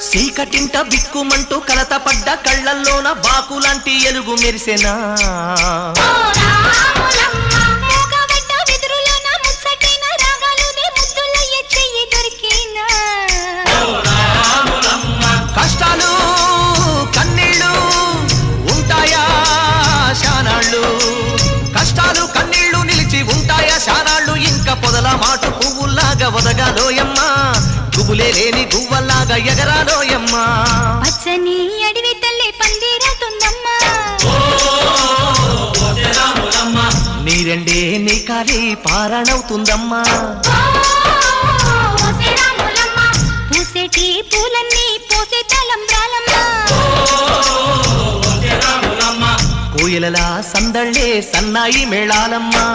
చీకటింట బిక్కుమంటూ కలత పడ్డ కళ్ళల్లోన బాకులాంటి ఎలుగు మెరిసెనా కష్టాలు కన్నీళ్ళు ఉంటాయా శానాళ్ళు కష్టాలు కన్నీళ్లు నిలిచి ఉంటాయా శానాళ్ళు ఇంకా పొదల మాటు పువ్వుల్లాగా వదగాలోయమ్మా గుబులే లేని గువ్వల్లాగా ఎగరాలోయమ్మా పచ్చని అడవి తల్లి పందిరవుతుందమ్మా నీరెండే నీ కాలి పారణవుతుందమ్మా పూసేటి పూలన్నీ పోసే తలంబ్రాలమ్మా కోయిలలా సందళ్ళే సన్నాయి మేళాలమ్మా